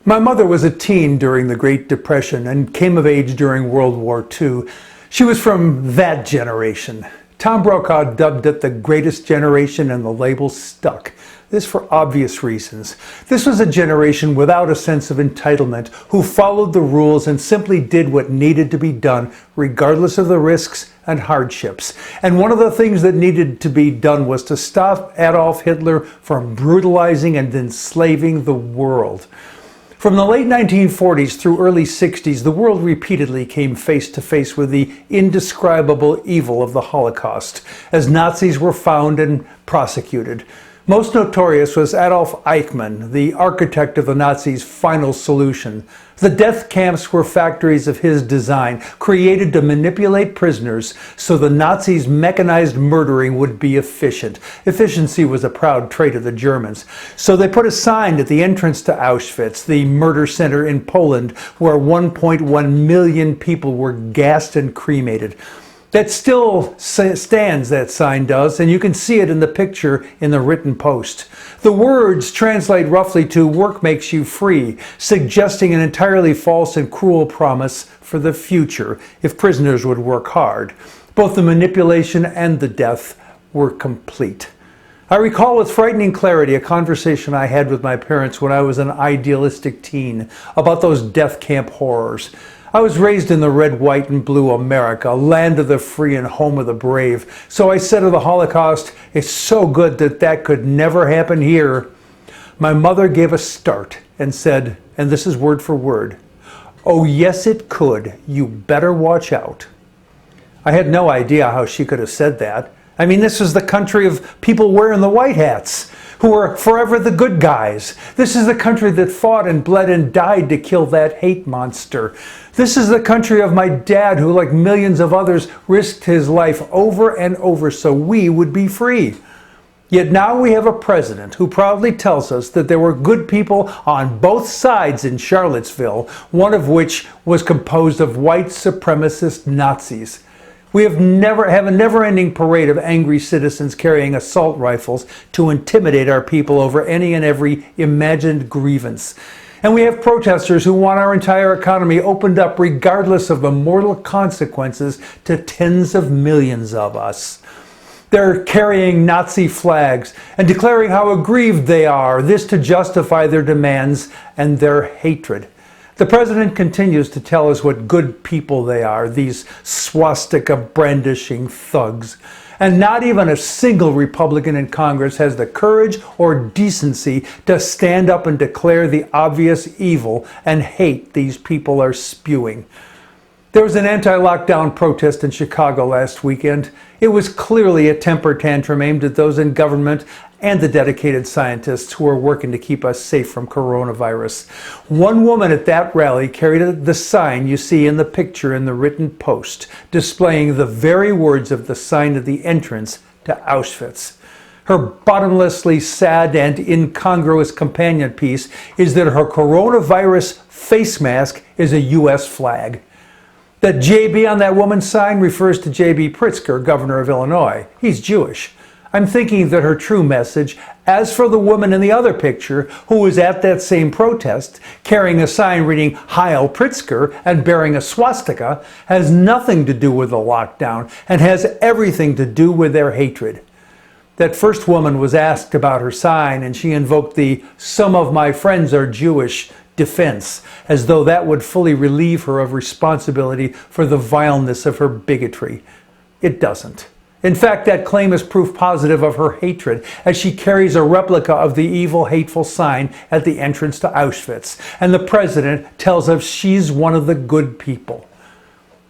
My mother was a teen during the Great Depression and came of age during World War II. She was from that generation. Tom Brokaw dubbed it the greatest generation, and the label stuck. This for obvious reasons. This was a generation without a sense of entitlement, who followed the rules and simply did what needed to be done, regardless of the risks and hardships. And one of the things that needed to be done was to stop Adolf Hitler from brutalizing and enslaving the world. From the late 1940s through early 60s, the world repeatedly came face to face with the indescribable evil of the Holocaust, as Nazis were found and prosecuted. Most notorious was Adolf Eichmann, the architect of the Nazis' final solution. The death camps were factories of his design, created to manipulate prisoners so the Nazis' mechanized murdering would be efficient. Efficiency was a proud trait of the Germans. So they put a sign at the entrance to Auschwitz, the murder center in Poland, where 1.1 million people were gassed and cremated. That still stands, that sign does, and you can see it in the picture in the written post. The words translate roughly to "work makes you free," suggesting an entirely false and cruel promise for the future if prisoners would work hard. Both the manipulation and the death were complete. I recall with frightening clarity a conversation I had with my parents when I was an idealistic teen about those death camp horrors. I was raised in the red, white, and blue America, land of the free and home of the brave. So I said of the Holocaust, it's so good that that could never happen here. My mother gave a start and said, and this is word for word, "Oh yes it could, you better watch out." I had no idea how she could have said that. I mean, this is the country of people wearing the white hats, who are forever the good guys. This is the country that fought and bled and died to kill that hate monster. This is the country of my dad, who, like millions of others, risked his life over and over so we would be free. Yet now we have a president who proudly tells us that there were good people on both sides in Charlottesville, one of which was composed of white supremacist Nazis. We have a never-ending parade of angry citizens carrying assault rifles to intimidate our people over any and every imagined grievance. And we have protesters who want our entire economy opened up regardless of the mortal consequences to tens of millions of us. They're carrying Nazi flags and declaring how aggrieved they are, this to justify their demands and their hatred. The president continues to tell us what good people they are, these swastika-brandishing thugs. And not even a single Republican in Congress has the courage or decency to stand up and declare the obvious evil and hate these people are spewing. There was an anti-lockdown protest in Chicago last weekend. It was clearly a temper tantrum aimed at those in government and the dedicated scientists who are working to keep us safe from coronavirus. One woman at that rally carried the sign you see in the picture in the written post, displaying the very words of the sign at the entrance to Auschwitz. Her bottomlessly sad and incongruous companion piece is that her coronavirus face mask is a U.S. flag. That JB on that woman's sign refers to J.B. Pritzker, governor of Illinois. He's Jewish. I'm thinking that her true message, as for the woman in the other picture who was at that same protest, carrying a sign reading Heil Pritzker and bearing a swastika, has nothing to do with the lockdown and has everything to do with their hatred. That first woman was asked about her sign, and she invoked the "some of my friends are Jewish" defense, as though that would fully relieve her of responsibility for the vileness of her bigotry. It doesn't. In fact, that claim is proof positive of her hatred, as she carries a replica of the evil, hateful sign at the entrance to Auschwitz, and the president tells us she's one of the good people.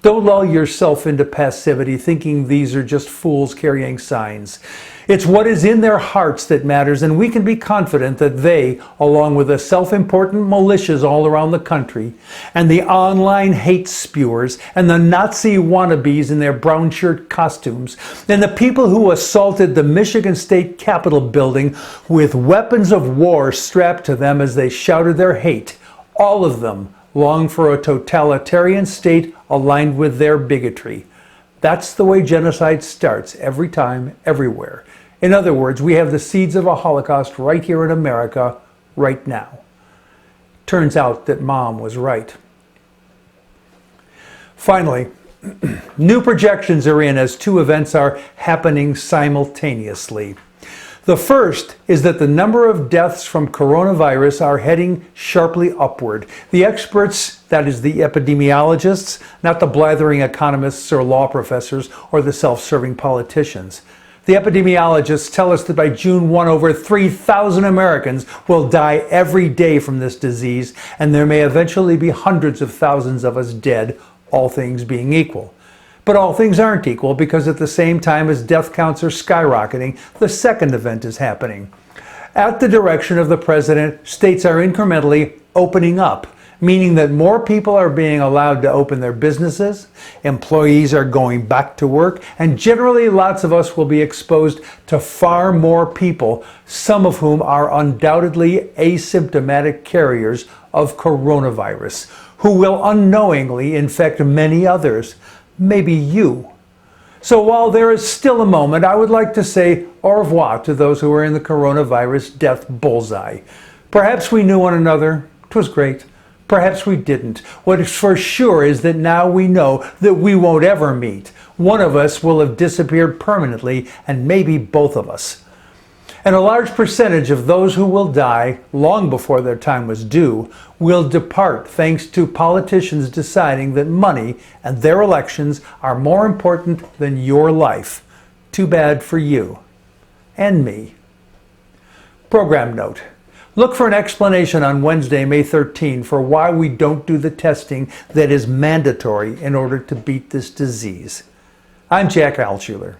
Don't lull yourself into passivity thinking these are just fools carrying signs. It's what is in their hearts that matters, and we can be confident that they, along with the self-important militias all around the country, and the online hate spewers, and the Nazi wannabes in their brown shirt costumes, and the people who assaulted the Michigan State Capitol building with weapons of war strapped to them as they shouted their hate, all of them long for a totalitarian state aligned with their bigotry. That's the way genocide starts, every time, everywhere. In other words, we have the seeds of a Holocaust right here in America, right now. Turns out that Mom was right. Finally, new projections are in as two events are happening simultaneously. The first is that the number of deaths from coronavirus are heading sharply upward. The experts, that is the epidemiologists, not the blathering economists or law professors or the self-serving politicians. The epidemiologists tell us that by June 1, over 3,000 Americans will die every day from this disease, and there may eventually be hundreds of thousands of us dead, all things being equal. But all things aren't equal, because at the same time as death counts are skyrocketing, the second event is happening. At the direction of the president, states are incrementally opening up, meaning that more people are being allowed to open their businesses, employees are going back to work, and generally lots of us will be exposed to far more people, some of whom are undoubtedly asymptomatic carriers of coronavirus, who will unknowingly infect many others. Maybe you. So while there is still a moment, I would like to say au revoir to those who are in the coronavirus death bullseye. Perhaps we knew one another. 'Twas great. Perhaps we didn't. What is for sure is that now we know that we won't ever meet. One of us will have disappeared permanently, and maybe both of us. And a large percentage of those who will die long before their time was due will depart thanks to politicians deciding that money and their elections are more important than your life. Too bad for you. And me. Program note. Look for an explanation on Wednesday, May 13, for why we don't do the testing that is mandatory in order to beat this disease. I'm Jack Altshuler.